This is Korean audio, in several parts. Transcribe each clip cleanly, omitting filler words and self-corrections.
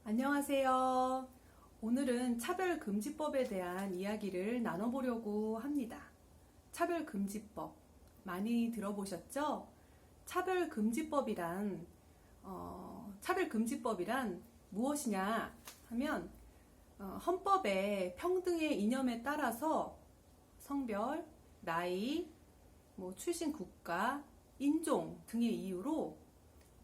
안녕하세요. 오늘은 차별금지법에 대한 이야기를 나눠보려고 합니다. 차별금지법 많이 들어보셨죠? 차별금지법이란 무엇이냐 하면 헌법의 평등의 이념에 따라서 성별, 나이, 출신 국가, 인종 등의 이유로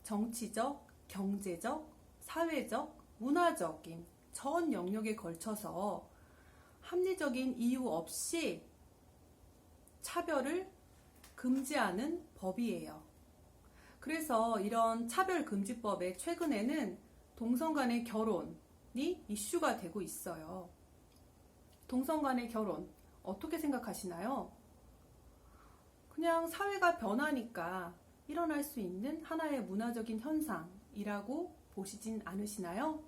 정치적, 경제적, 사회적, 문화적인 전 영역에 걸쳐서 합리적인 이유 없이 차별을 금지하는 법이에요. 그래서 이런 차별금지법에 최근에는 동성 간의 결혼이 이슈가 되고 있어요. 동성 간의 결혼 어떻게 생각하시나요? 그냥 사회가 변하니까 일어날 수 있는 하나의 문화적인 현상이라고 보시진 않으시나요?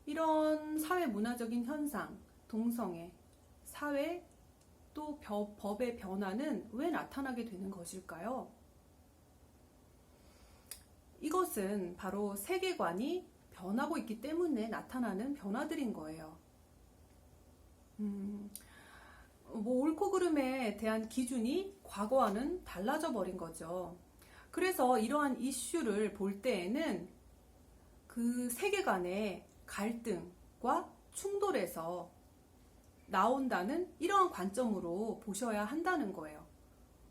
이런 사회 문화적인 현상, 동성애, 사회 또 법의 변화는 왜 나타나게 되는 것일까요? 이것은 바로 세계관이 변하고 있기 때문에 나타나는 변화들인 거예요. 옳고 그름에 대한 기준이 과거와는 달라져 버린 거죠. 그래서 이러한 이슈를 볼 때에는 그 세계관의 갈등과 충돌에서 나온다는 이러한 관점으로 보셔야 한다는 거예요.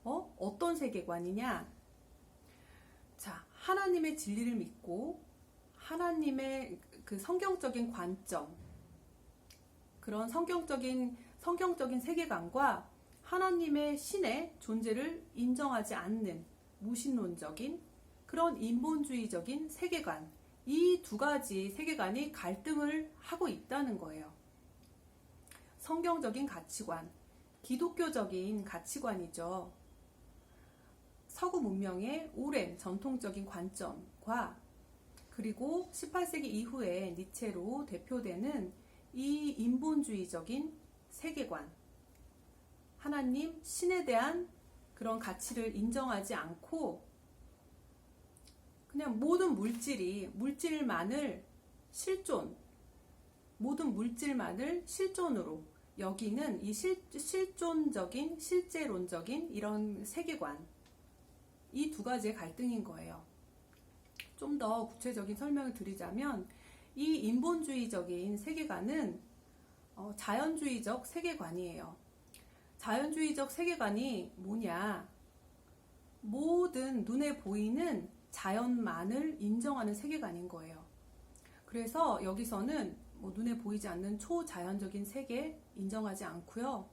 어떤 세계관이냐? 자, 하나님의 진리를 믿고 하나님의 그 성경적인 관점, 그런 성경적인 세계관과 하나님의 신의 존재를 인정하지 않는 무신론적인 그런 인본주의적인 세계관, 이 두 가지 세계관이 갈등을 하고 있다는 거예요. 성경적인 가치관, 기독교적인 가치관이죠. 서구 문명의 오랜 전통적인 관점과 그리고 18세기 이후에 니체로 대표되는 이 인본주의적인 세계관, 하나님, 신에 대한 그런 가치를 인정하지 않고 그냥 모든 물질만을 모든 물질만을 실존으로 여기는 이 실존적인, 실제론적인 이런 세계관, 이 두 가지의 갈등인 거예요. 좀 더 구체적인 설명을 드리자면 이 인본주의적인 세계관은 자연주의적 세계관이에요. 자연주의적 세계관이 뭐냐? 모든 눈에 보이는 자연만을 인정하는 세계관인 거예요. 그래서 여기서는 눈에 보이지 않는 초자연적인 세계 인정하지 않고요.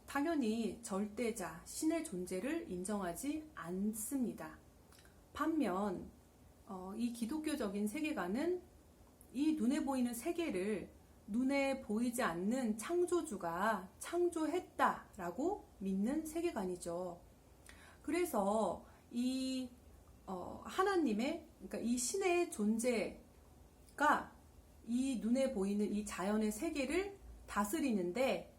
당연히 절대자, 신의 존재를 인정하지 않습니다. 반면 이 기독교적인 세계관은 이 눈에 보이는 세계를 눈에 보이지 않는 창조주가 창조했다라고 믿는 세계관이죠. 그래서 이 하나님의, 그러니까 이 신의 존재가 이 눈에 보이는 이 자연의 세계를 다스리는데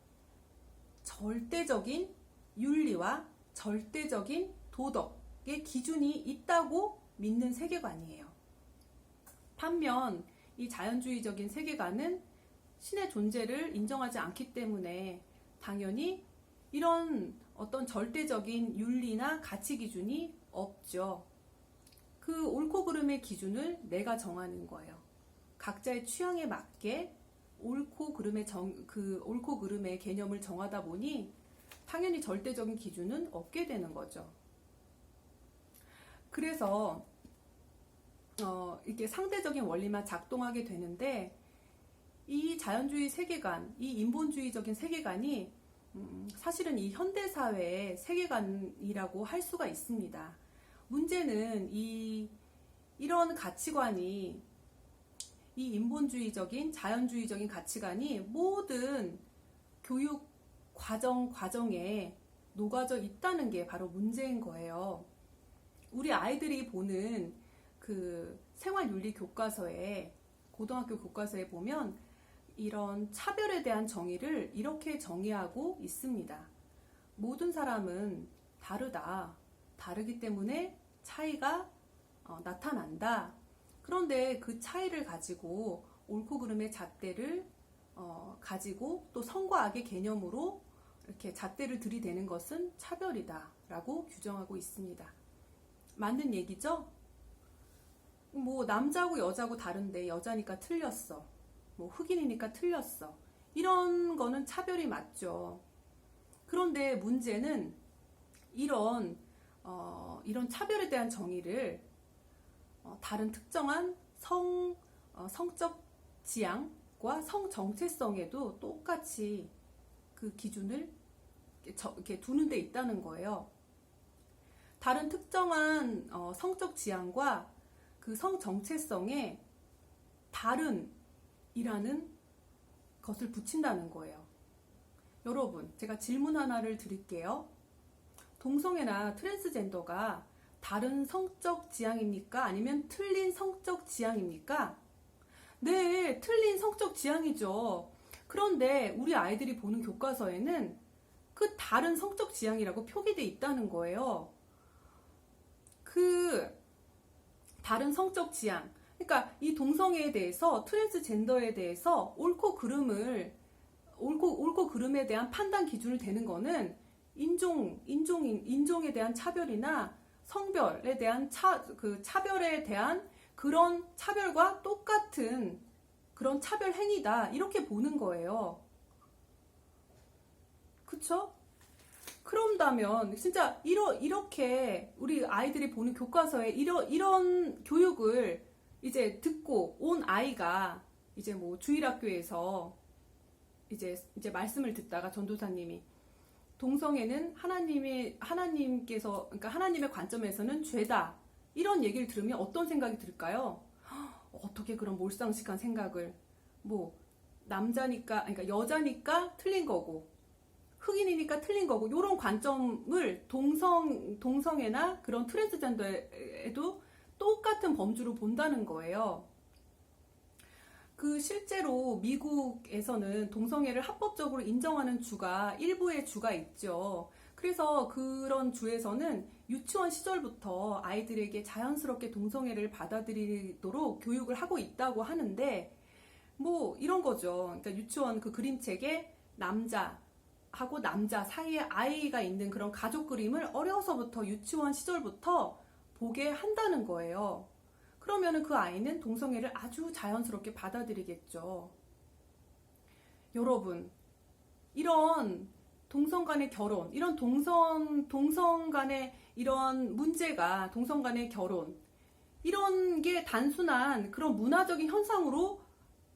절대적인 윤리와 절대적인 도덕의 기준이 있다고 믿는 세계관이에요. 반면 이 자연주의적인 세계관은 신의 존재를 인정하지 않기 때문에 당연히 이런 어떤 절대적인 윤리나 가치 기준이 없죠. 그 옳고 그름의 기준을 내가 정하는 거예요. 각자의 취향에 맞게 옳고 그름의 개념을 정하다 보니 당연히 절대적인 기준은 없게 되는 거죠. 그래서 이렇게 상대적인 원리만 작동하게 되는데 이 자연주의 세계관, 이 인본주의적인 세계관이 사실은 이 현대사회의 세계관이라고 할 수가 있습니다. 문제는 이런 가치관이, 이 인본주의적인 자연주의적인 가치관이 모든 교육 과정에 녹아져 있다는 게 바로 문제인 거예요. 우리 아이들이 보는 그 생활윤리 교과서에, 고등학교 교과서에 보면 이런 차별에 대한 정의를 이렇게 정의하고 있습니다. 모든 사람은 다르다. 다르기 때문에 차이가 나타난다. 그런데 그 차이를 가지고 옳고 그름의 잣대를 가지고 또 선과 악의 개념으로 이렇게 잣대를 들이대는 것은 차별이다라고 규정하고 있습니다. 맞는 얘기죠? 뭐 남자고 여자고 다른데 여자니까 틀렸어. 뭐 흑인이니까 틀렸어. 이런 거는 차별이 맞죠. 그런데 문제는 이런 차별에 대한 정의를 다른 특정한 성적 지향과 성 정체성에도 똑같이 그 기준을 이렇게 두는 데 있다는 거예요. 다른 특정한 성적 지향과 그 성 정체성에 다른이라는 것을 붙인다는 거예요. 여러분, 제가 질문 하나를 드릴게요. 동성애나 트랜스젠더가 다른 성적 지향입니까? 아니면 틀린 성적 지향입니까? 네, 틀린 성적 지향이죠. 그런데 우리 아이들이 보는 교과서에는 그 다른 성적 지향이라고 표기되어 있다는 거예요. 그 다른 성적 지향, 그러니까 이 동성애에 대해서, 트랜스젠더에 대해서 옳고 그름에 대한 판단 기준을 대는 거는 인종에 대한 차별이나 성별에 대한 차별에 대한 그런 차별과 똑같은 그런 차별 행위다, 이렇게 보는 거예요. 그쵸? 그런다면 진짜 이렇게 우리 아이들이 보는 교과서에 이런 교육을 이제 듣고 온 아이가 이제 뭐 주일학교에서 이제 말씀을 듣다가 전도사님이 동성애는 하나님께서, 그러니까 하나님의 관점에서는 죄다, 이런 얘기를 들으면 어떤 생각이 들까요? 어떻게 그런 몰상식한 생각을, 뭐 남자니까, 그러니까 여자니까 틀린 거고 흑인이니까 틀린 거고, 이런 관점을 동성애나 그런 트랜스젠더에도 똑같은 범주로 본다는 거예요. 그 실제로 미국에서는 동성애를 합법적으로 인정하는 주가 일부의 주가 있죠. 그래서 그런 주에서는 유치원 시절부터 아이들에게 자연스럽게 동성애를 받아들이도록 교육을 하고 있다고 하는데, 뭐 이런 거죠. 그러니까 유치원 그 그림책에 남자하고 남자 사이에 아이가 있는 그런 가족 그림을 어려서부터 유치원 시절부터 보게 한다는 거예요. 그러면은 그 아이는 동성애를 아주 자연스럽게 받아들이겠죠. 여러분, 이런 동성 간의 결혼, 이런 동성 간의 이런 문제가, 동성 간의 결혼, 이런 게 단순한 그런 문화적인 현상으로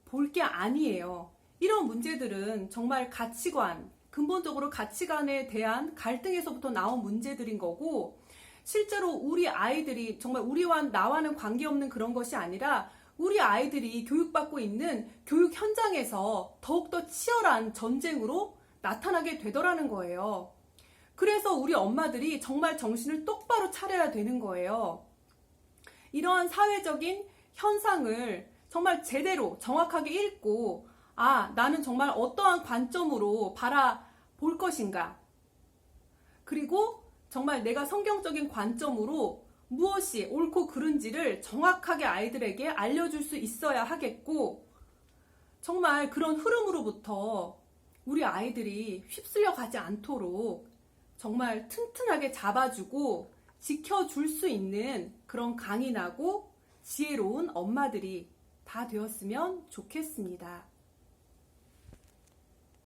볼 게 아니에요. 이런 문제들은 정말 가치관, 근본적으로 가치관에 대한 갈등에서부터 나온 문제들인 거고, 실제로 우리 아이들이 정말 나와는 관계없는 그런 것이 아니라 우리 아이들이 교육받고 있는 교육 현장에서 더욱더 치열한 전쟁으로 나타나게 되더라는 거예요. 그래서 우리 엄마들이 정말 정신을 똑바로 차려야 되는 거예요. 이러한 사회적인 현상을 정말 제대로 정확하게 읽고, 나는 정말 어떠한 관점으로 바라볼 것인가, 그리고 정말 내가 성경적인 관점으로 무엇이 옳고 그른지를 정확하게 아이들에게 알려줄 수 있어야 하겠고, 정말 그런 흐름으로부터 우리 아이들이 휩쓸려 가지 않도록 정말 튼튼하게 잡아주고 지켜줄 수 있는 그런 강인하고 지혜로운 엄마들이 다 되었으면 좋겠습니다.